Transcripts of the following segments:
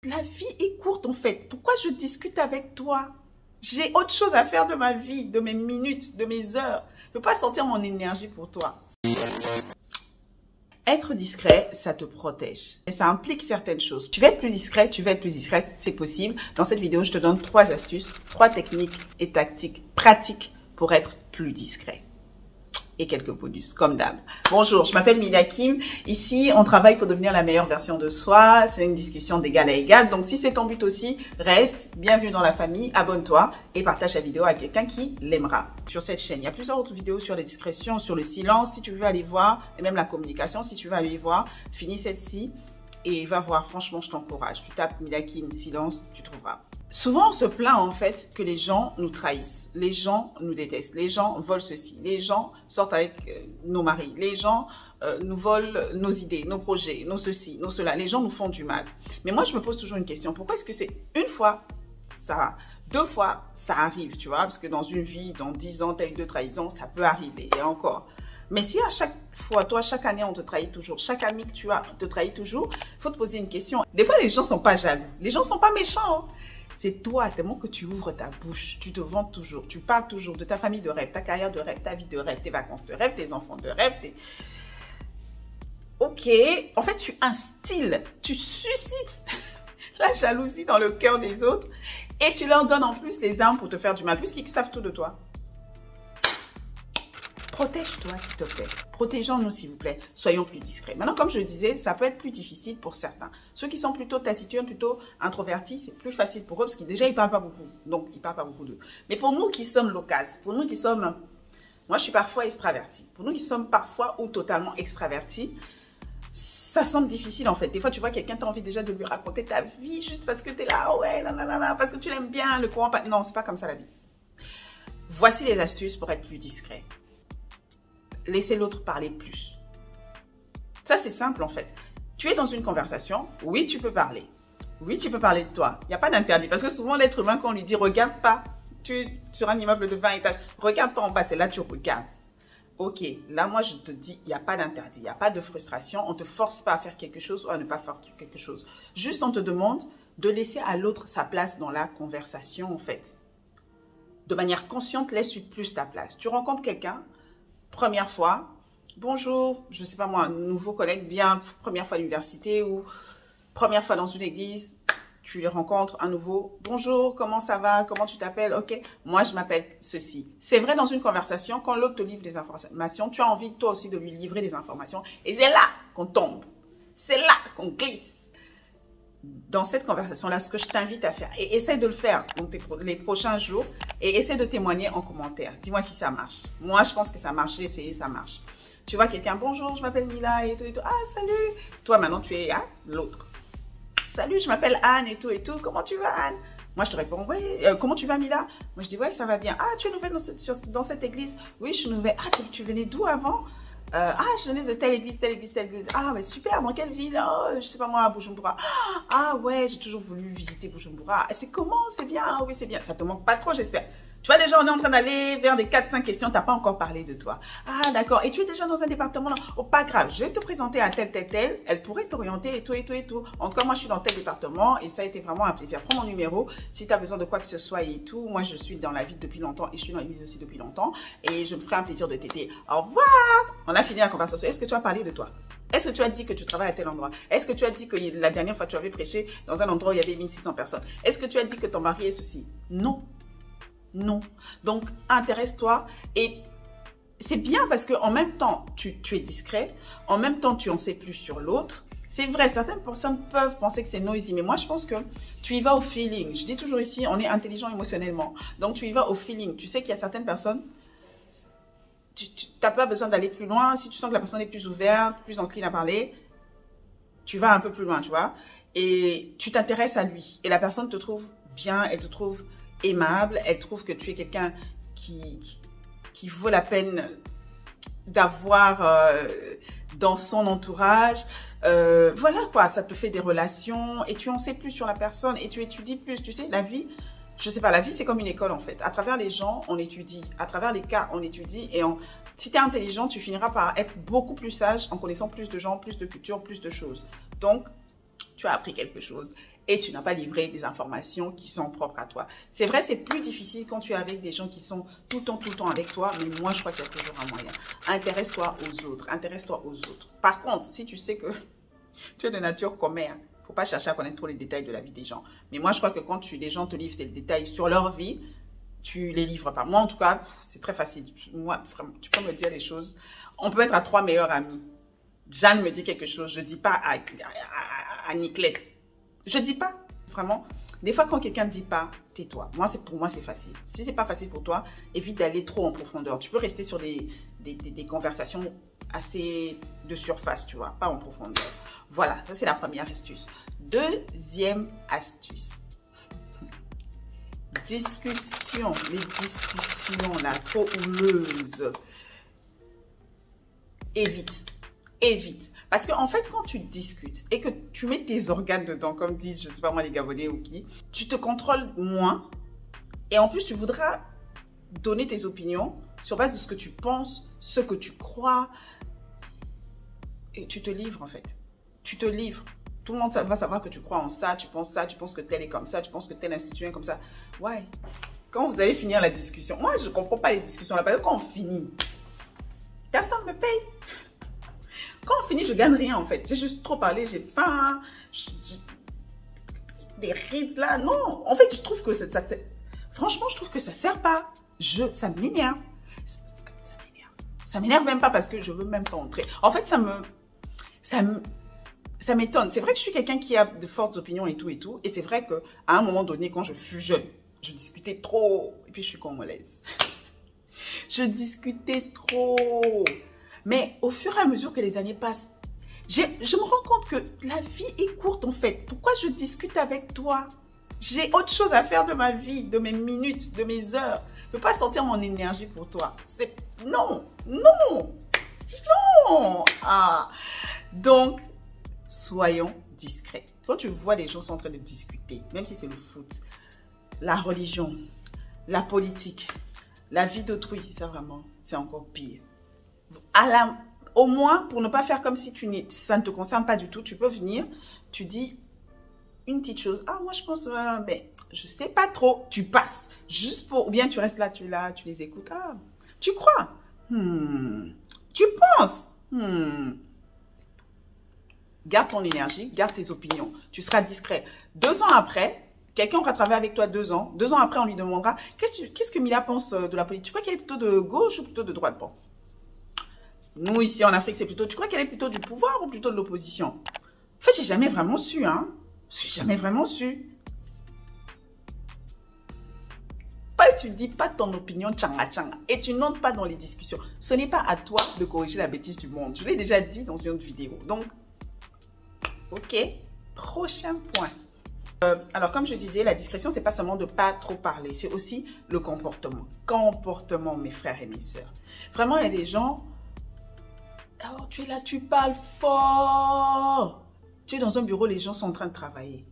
La vie est courte en fait. Pourquoi je discute avec toi? J'ai autre chose à faire de ma vie, de mes minutes, de mes heures. Je ne peux pas sortir mon énergie pour toi. Être discret, ça te protège. Et ça implique certaines choses. Tu vas être plus discret, c'est possible. Dans cette vidéo, je te donne 3 astuces, 3 techniques et tactiques pratiques pour être plus discret. Et quelques bonus, comme d'hab. Bonjour, je m'appelle Mila Kim. Ici, on travaille pour devenir la meilleure version de soi. C'est une discussion d'égal à égal. Donc, si c'est ton but aussi, reste. Bienvenue dans la famille. Abonne-toi et partage la vidéo à quelqu'un qui l'aimera. Sur cette chaîne, il y a plusieurs autres vidéos sur les discrétions, sur le silence. Si tu veux aller voir, et même la communication, si tu veux aller voir, finis celle-ci et va voir. Franchement, je t'encourage. Tu tapes Mila Kim, silence, tu trouveras. Souvent, on se plaint en fait que les gens nous trahissent, les gens nous détestent, les gens volent ceci, les gens sortent avec nos maris, les gens nous volent nos idées, nos projets, nos ceci, nos cela, les gens nous font du mal. Mais moi, je me pose toujours une question, pourquoi est-ce que c'est une fois, ça va, 2 fois, ça arrive, tu vois, parce que dans une vie, dans 10 ans, tu as eu 2 trahisons, ça peut arriver, et encore. Mais si à chaque fois, toi, chaque année, on te trahit toujours, chaque ami que tu as te trahit toujours, il faut te poser une question. Des fois, les gens ne sont pas jaloux, les gens ne sont pas méchants, hein. C'est toi, tellement que tu ouvres ta bouche, tu te vantes toujours, tu parles toujours de ta famille de rêve, ta carrière de rêve, ta vie de rêve, tes vacances de rêve, tes enfants de rêve. Ok, en fait, tu instilles, tu suscites la jalousie dans le cœur des autres et tu leur donnes en plus les armes pour te faire du mal, puisqu'ils savent tout de toi. Protège-toi, s'il te plaît. Protégeons-nous, s'il vous plaît. Soyons plus discrets. Maintenant, comme je le disais, ça peut être plus difficile pour certains. Ceux qui sont plutôt taciturnes, plutôt introvertis, c'est plus facile pour eux parce qu'ils déjà, ils parlent pas beaucoup. Donc, ils parlent pas beaucoup d'eux. Mais pour nous qui sommes loquaces, pour nous qui sommes... Moi, je suis parfois extravertie. Pour nous qui sommes parfois ou totalement extravertis, ça semble difficile en fait. Des fois, tu vois quelqu'un, tu as envie déjà de lui raconter ta vie juste parce que tu es là, ouais, nanana, parce que tu l'aimes bien, le courant... Non, c'est pas comme ça la vie. Voici les astuces pour être plus discret. Laissez l'autre parler plus. Ça, c'est simple en fait. Tu es dans une conversation, oui, tu peux parler. Oui, tu peux parler de toi. Il n'y a pas d'interdit. Parce que souvent, l'être humain, quand on lui dit « regarde pas », tu es sur un immeuble de 20 étages, « regarde pas en bas », c'est là tu regardes. Ok, là, moi, je te dis, il n'y a pas d'interdit, il n'y a pas de frustration. On ne te force pas à faire quelque chose ou à ne pas faire quelque chose. Juste, on te demande de laisser à l'autre sa place dans la conversation, en fait. De manière consciente, laisse-lui plus ta place. Tu rencontres quelqu'un, première fois, bonjour, je ne sais pas moi, un nouveau collègue vient, première fois à l'université ou première fois dans une église, tu les rencontres un nouveau, bonjour, comment ça va, comment tu t'appelles, ok, moi je m'appelle ceci. C'est vrai dans une conversation, quand l'autre te livre des informations, tu as envie toi aussi de lui livrer des informations et c'est là qu'on tombe, c'est là qu'on glisse. Dans cette conversation-là, ce que je t'invite à faire, et essaie de le faire donc les prochains jours, et essaie de témoigner en commentaire. Dis-moi si ça marche. Moi, je pense que ça marche, j'ai essayé, ça marche. Tu vois quelqu'un, bonjour, je m'appelle Mila, et tout, et tout. Ah, salut. Toi, maintenant, tu es l'autre. Salut, je m'appelle Anne, et tout, et tout. Comment tu vas, Anne? Moi, je te réponds, oui. Comment tu vas, Mila? Moi, je dis, ouais, ça va bien. Ah, tu es nouvelle dans cette église? Oui, je suis nouvelle. Ah, tu venais d'où avant? Je venais de telle église, telle église, telle église. Ah, mais super, dans quelle ville? Oh, je sais pas moi, à Bujumbura. Ah, ouais, j'ai toujours voulu visiter Bujumbura. C'est comment? C'est bien? Ah, oui, c'est bien. Ça te manque pas trop, j'espère. Tu vois, déjà, on est en train d'aller vers des 4-5 questions. T'as pas encore parlé de toi. Ah, d'accord. Et tu es déjà dans un département là? Oh, pas grave. Je vais te présenter à tel, tel, tel. Elle pourrait t'orienter et tout, et tout, et tout. En tout cas, moi, je suis dans tel département et ça a été vraiment un plaisir. Prends mon numéro si tu as besoin de quoi que ce soit et tout. Moi, je suis dans la ville depuis longtemps et je suis dans l'église aussi depuis longtemps et je me ferai un plaisir de t'aider. Au revoir. On a fini la conversation. Est-ce que tu as parlé de toi? Est-ce que tu as dit que tu travailles à tel endroit? Est-ce que tu as dit que la dernière fois tu avais prêché dans un endroit où il y avait 1600 personnes? Est-ce que tu as dit que ton mari est ceci? Non. Non. Donc, intéresse-toi et c'est bien parce qu'en même temps, tu es discret, en même temps, tu en sais plus sur l'autre. C'est vrai, certaines personnes peuvent penser que c'est noisy, mais moi, je pense que tu y vas au feeling. Je dis toujours ici, on est intelligent émotionnellement. Donc, tu y vas au feeling. Tu sais qu'il y a certaines personnes, tu n'as pas besoin d'aller plus loin. Si tu sens que la personne est plus ouverte, plus encline à parler, tu vas un peu plus loin, tu vois. Et tu t'intéresses à lui. Et la personne te trouve bien, elle te trouve aimable, elle trouve que tu es quelqu'un qui vaut la peine d'avoir dans son entourage. Voilà quoi, ça te fait des relations et tu en sais plus sur la personne et tu étudies plus. Tu sais, la vie, je sais pas, la vie c'est comme une école en fait. À travers les gens, on étudie. À travers les cas, on étudie. Et si tu es intelligent, tu finiras par être beaucoup plus sage en connaissant plus de gens, plus de cultures, plus de choses. Donc, tu as appris quelque chose. et tu n'as pas livré des informations qui sont propres à toi. C'est vrai, c'est plus difficile quand tu es avec des gens qui sont tout le temps avec toi, mais moi, je crois qu'il y a toujours un moyen. Intéresse-toi aux autres, intéresse-toi aux autres. Par contre, si tu sais que tu es de nature commère, il ne faut pas chercher à connaître tous les détails de la vie des gens. Mais moi, je crois que quand les gens te livrent des détails sur leur vie, tu les livres pas. Moi, en tout cas, c'est très facile. Moi, vraiment, tu peux me dire les choses. On peut être à 3 meilleurs amis. Jeanne me dit quelque chose, je ne dis pas à Niclette. Je ne dis pas, vraiment. Des fois, quand quelqu'un ne dit pas, tais-toi. Pour moi, c'est facile. Si ce n'est pas facile pour toi, évite d'aller trop en profondeur. Tu peux rester sur des conversations assez de surface, tu vois, pas en profondeur. Voilà, ça c'est la première astuce. Deuxième astuce. Discussion, les discussions là, trop houleuses. Évite. Parce qu'en fait, quand tu discutes et que tu mets tes organes dedans, comme disent, je ne sais pas moi, les Gabonais ou qui, tu te contrôles moins. Et en plus, tu voudras donner tes opinions sur base de ce que tu penses, ce que tu crois. Et tu te livres, en fait. Tu te livres. Tout le monde va savoir que tu crois en ça, tu penses que tel est comme ça, tu penses que tel institut est comme ça. Ouais. Quand vous allez finir la discussion, moi, je ne comprends pas les discussions là. Parce que quand on finit, personne ne me paye. Quand on finit, je gagne rien en fait. J'ai juste trop parlé, j'ai faim, des rides là. Non, en fait, je trouve que franchement, je trouve que ça sert pas. Ça m'énerve. Ça m'énerve même pas parce que je veux même pas entrer. En fait, ça m'étonne. C'est vrai que je suis quelqu'un qui a de fortes opinions et tout. Et c'est vrai qu'à un moment donné, quand je fus jeune, je discutais trop. Et puis, je suis congolaise. Je discutais trop. Mais au fur et à mesure que les années passent, je me rends compte que la vie est courte en fait. Pourquoi je discute avec toi? J'ai autre chose à faire de ma vie, de mes minutes, de mes heures. Je ne peux pas sortir mon énergie pour toi. Non. Ah. Donc, soyons discrets. Quand tu vois les gens sont en train de discuter, même si c'est le foot, la religion, la politique, la vie d'autrui, ça vraiment, c'est encore pire. Au moins, pour ne pas faire comme si ça ne te concerne pas du tout, tu peux venir, tu dis une petite chose. Ah, moi, je pense, mais je sais pas trop. Tu passes. Juste pour, ou bien tu restes là, tu les écoutes. Ah, tu crois. Tu penses. Garde ton énergie, garde tes opinions. Tu seras discret. 2 ans après, quelqu'un aura travaillé avec toi 2 ans. 2 ans après, on lui demandera, qu'est-ce que Mila pense de la politique? Tu crois qu'elle est plutôt de gauche ou plutôt de droite? Bon. Nous, ici en Afrique, c'est plutôt... Tu crois qu'elle est plutôt du pouvoir ou plutôt de l'opposition? En fait, j'ai jamais vraiment su, hein. J'ai jamais vraiment su. Tu ne dis pas ton opinion tchanga. Et tu n'entres pas dans les discussions. Ce n'est pas à toi de corriger la bêtise du monde. Je l'ai déjà dit dans une autre vidéo. Donc, ok. Prochain point. Alors, comme je disais, la discrétion, c'est pas seulement de pas trop parler. C'est aussi le comportement. Comportement, mes frères et mes sœurs. Vraiment, il y a des gens... Oh, tu es là, tu parles fort. Tu es dans un bureau, les gens sont en train de travailler.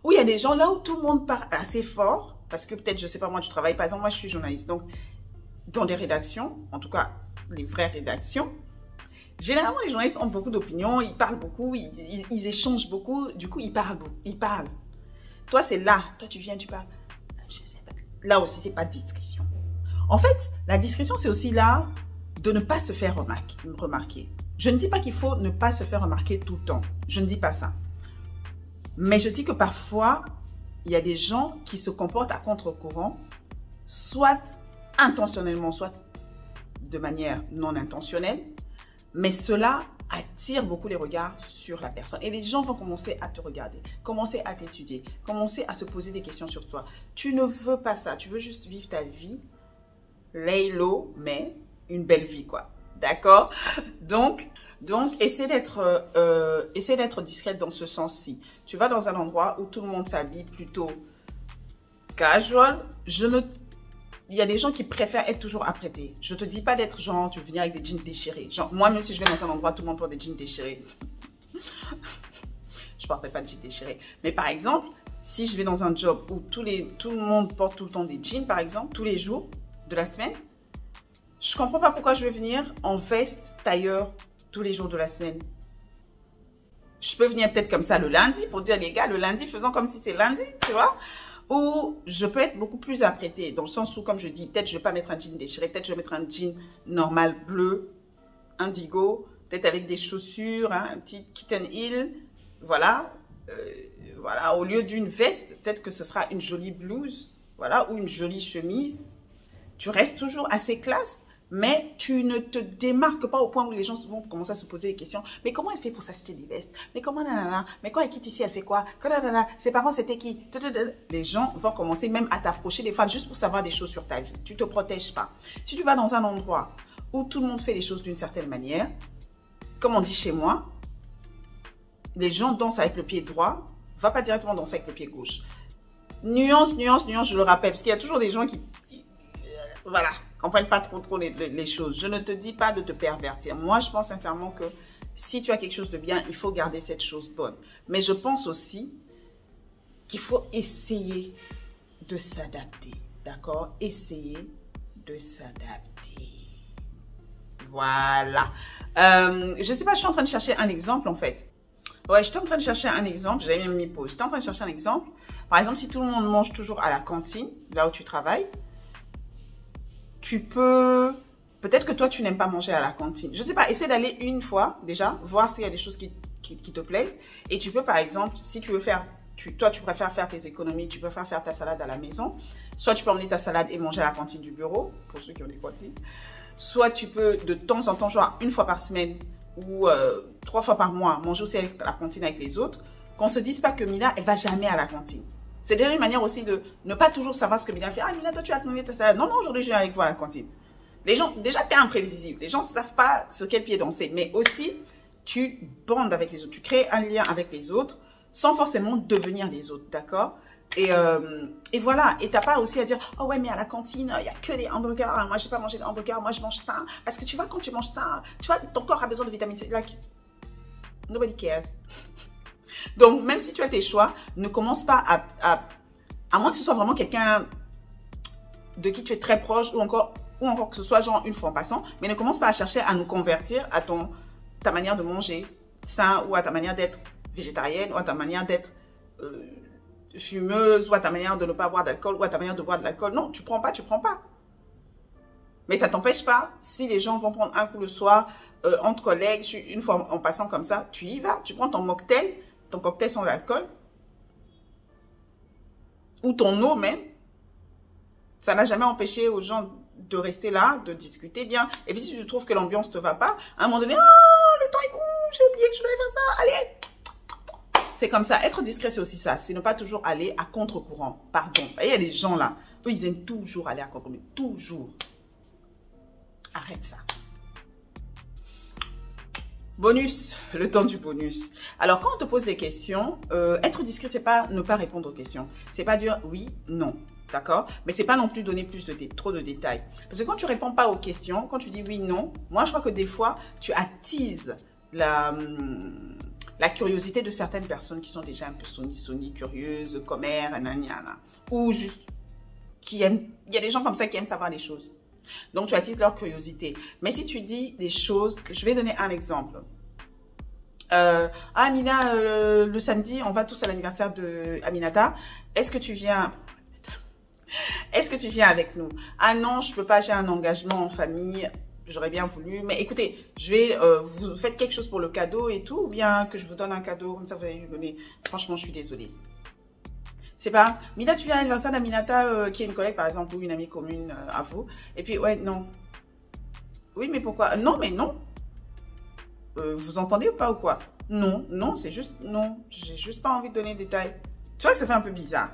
Ou il y a des gens là où tout le monde parle assez fort, parce que peut-être, je ne sais pas, moi, tu travailles. Par exemple, moi, je suis journaliste. Donc, dans des rédactions, en tout cas, les vraies rédactions, généralement, les journalistes ont beaucoup d'opinions, ils parlent beaucoup, ils échangent beaucoup. Du coup, ils parlent. Toi, c'est là. Toi, tu viens, tu parles. Je sais pas. Là aussi, c'est pas de discrétion. En fait, la discrétion, c'est aussi là de ne pas se faire remarquer. Je ne dis pas qu'il faut ne pas se faire remarquer tout le temps. Je ne dis pas ça. Mais je dis que parfois, il y a des gens qui se comportent à contre-courant, soit intentionnellement, soit de manière non intentionnelle, mais cela attire beaucoup les regards sur la personne. Et les gens vont commencer à te regarder, commencer à t'étudier, commencer à se poser des questions sur toi. Tu ne veux pas ça, tu veux juste vivre ta vie, lay low, mais une belle vie, quoi. D'accord? Donc, essaie d'être discrète dans ce sens-ci. Tu vas dans un endroit où tout le monde s'habille plutôt casual. Il y a des gens qui préfèrent être toujours apprêtés. Je ne te dis pas d'être genre, tu veux venir avec des jeans déchirés. Genre, moi, même si je vais dans un endroit, tout le monde porte des jeans déchirés. Je ne porterai pas de jeans déchirés. Mais par exemple, si je vais dans un job où tout le monde porte tout le temps des jeans, par exemple, tous les jours de la semaine, je ne comprends pas pourquoi je vais venir en veste tailleur tous les jours de la semaine. Je peux venir peut-être comme ça le lundi pour dire, les gars, le lundi, faisons comme si c'est lundi, tu vois. Ou je peux être beaucoup plus apprêtée, dans le sens où, comme je dis, peut-être je ne vais pas mettre un jean déchiré, peut-être je vais mettre un jean normal bleu, indigo, peut-être avec des chaussures, hein, un petit kitten heel, voilà. Voilà, au lieu d'une veste, peut-être que ce sera une jolie blouse, voilà, ou une jolie chemise. Tu restes toujours assez classe, mais tu ne te démarques pas au point où les gens vont commencer à se poser des questions. Mais comment elle fait pour s'acheter des vestes? Mais comment nanana? Mais quand elle quitte ici, elle fait quoi? Ses parents, c'était qui? Les gens vont commencer même à t'approcher des fois juste pour savoir des choses sur ta vie. Tu ne te protèges pas. Si tu vas dans un endroit où tout le monde fait les choses d'une certaine manière, comme on dit chez moi, les gens dansent avec le pied droit, va pas directement danser avec le pied gauche. Nuance, je le rappelle, parce qu'il y a toujours des gens qui voilà, comprennent pas trop les choses. Je ne te dis pas de te pervertir. Moi, je pense sincèrement que si tu as quelque chose de bien, il faut garder cette chose bonne. Mais je pense aussi qu'il faut essayer de s'adapter, d'accord? Essayer de s'adapter. Voilà. Je sais pas, je suis en train de chercher un exemple, en fait. Ouais, j'étais en train de chercher un exemple. J'avais même mis pause. J'étais en train de chercher un exemple. Par exemple, si tout le monde mange toujours à la cantine, là où tu travailles, tu peux... Peut-être que toi, tu n'aimes pas manger à la cantine. Je ne sais pas, essaie d'aller une fois, déjà, voir s'il y a des choses qui te plaisent. Et tu peux, par exemple, si tu veux faire... Toi, tu préfères faire tes économies, tu préfères faire ta salade à la maison. Soit tu peux emmener ta salade et manger à la cantine du bureau, pour ceux qui ont des cantines. Soit tu peux, de temps en temps, genre une fois par semaine ou 3 fois par mois, manger aussi à la cantine avec les autres. Qu'on ne se dise pas que Mila, elle ne va jamais à la cantine. C'est déjà une manière aussi de ne pas toujours savoir ce que Mila fait. Ah, Mila, toi, tu as amené ta salade. Non, aujourd'hui, je viens avec vous à la cantine. Les gens, déjà, tu es imprévisible. Les gens ne savent pas sur quel pied danser. Mais aussi, tu bandes avec les autres. Tu crées un lien avec les autres sans forcément devenir les autres, d'accord? Et voilà. Et tu n'as pas aussi à dire, oh ouais, mais à la cantine, il n'y a que des hamburgers. Moi, je n'ai pas mangé de hamburgers. Moi, je mange ça. Parce que tu vois, quand tu manges ça, tu vois, ton corps a besoin de vitamine C. Like, nobody cares. Donc, même si tu as tes choix, ne commence pas à moins que ce soit vraiment quelqu'un de qui tu es très proche ou encore que ce soit genre une fois en passant, mais ne commence pas à chercher à nous convertir à ta manière de manger sain ou à ta manière d'être végétarienne ou à ta manière d'être fumeuse ou à ta manière de ne pas boire d'alcool ou à ta manière de boire de l'alcool. Non, tu prends pas. Mais ça t'empêche pas, si les gens vont prendre un coup le soir, entre collègues, une fois en passant comme ça, tu y vas, tu prends ton mocktail, ton cocktail sans alcool, ou ton eau même. Ça n'a jamais empêché aux gens de rester là, de discuter bien. Et puis si tu trouves que l'ambiance ne te va pas, à un moment donné, oh, le temps est bon, j'ai oublié que je devais faire ça, allez. C'est comme ça. Être discret, c'est aussi ça. C'est ne pas toujours aller à contre-courant. Pardon. Il y a des gens là, eux, ils aiment toujours aller à contre-courant. Toujours. Arrête ça. Bonus, le temps du bonus. Alors, quand on te pose des questions, être discret, c'est pas ne pas répondre aux questions. C'est pas dire oui, non. D'accord? Mais c'est pas non plus donner trop de détails. Parce que quand tu réponds pas aux questions, quand tu dis oui, non, moi, je crois que des fois, tu attises la curiosité de certaines personnes qui sont déjà un peu soni, curieuses, commères, nanana. Ou juste qui aiment... Il y a des gens comme ça qui aiment savoir des choses. Donc, tu attises leur curiosité. Mais si tu dis des choses... Je vais donner un exemple. Amina, le samedi, on va tous à l'anniversaire de Aminata. Est-ce que tu viens... Est-ce que tu viens avec nous? Ah non, je peux pas, j'ai un engagement en famille. J'aurais bien voulu. Mais écoutez, je vais... vous faites quelque chose pour le cadeau et tout. Ou bien que je vous donne un cadeau. Comme ça, vous allez lui donner. Franchement, je suis désolée. C'est pas, Mina, tu viens à l'anniversaire d'Aminata, qui est une collègue, par exemple, ou une amie commune à vous. Et puis, ouais, non. Oui, mais pourquoi? Non, mais non. Vous entendez ou pas ou quoi? Non, non, c'est juste, non. J'ai juste pas envie de donner des détails. Tu vois que ça fait un peu bizarre.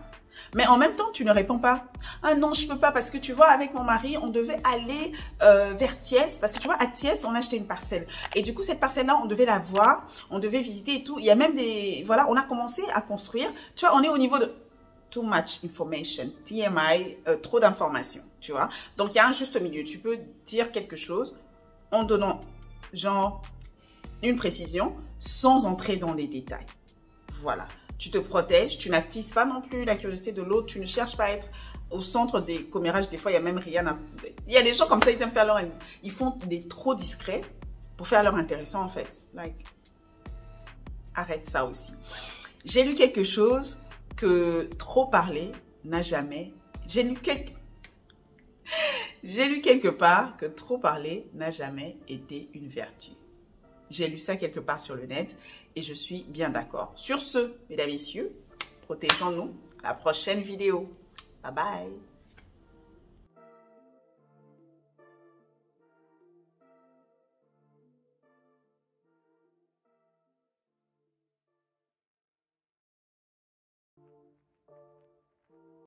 Mais en même temps, tu ne réponds pas. Ah non, je peux pas parce que tu vois, avec mon mari, on devait aller vers Thiès. Parce que tu vois, à Thiès, on a acheté une parcelle. Et du coup, cette parcelle-là, on devait la voir. On devait visiter et tout. Il y a même des... Voilà, on a commencé à construire. Tu vois, on est au niveau de... Too much information, TMI, trop d'informations, tu vois. Donc, il y a un juste milieu. Tu peux dire quelque chose en donnant, genre, une précision sans entrer dans les détails. Voilà. Tu te protèges, tu n'attises pas non plus la curiosité de l'autre, tu ne cherches pas à être au centre des commérages. Des fois, il y a même rien à... Il y a des gens comme ça, ils aiment faire leur... Ils font des trop discrets pour faire leur intéressant, en fait. Like... arrête ça aussi. J'ai lu quelque chose que trop parler n'a jamais... J'ai lu quelque part que trop parler n'a jamais été une vertu. J'ai lu ça quelque part sur le net et je suis bien d'accord. Sur ce, mesdames et messieurs, protégeons-nous. À la prochaine vidéo. Bye bye.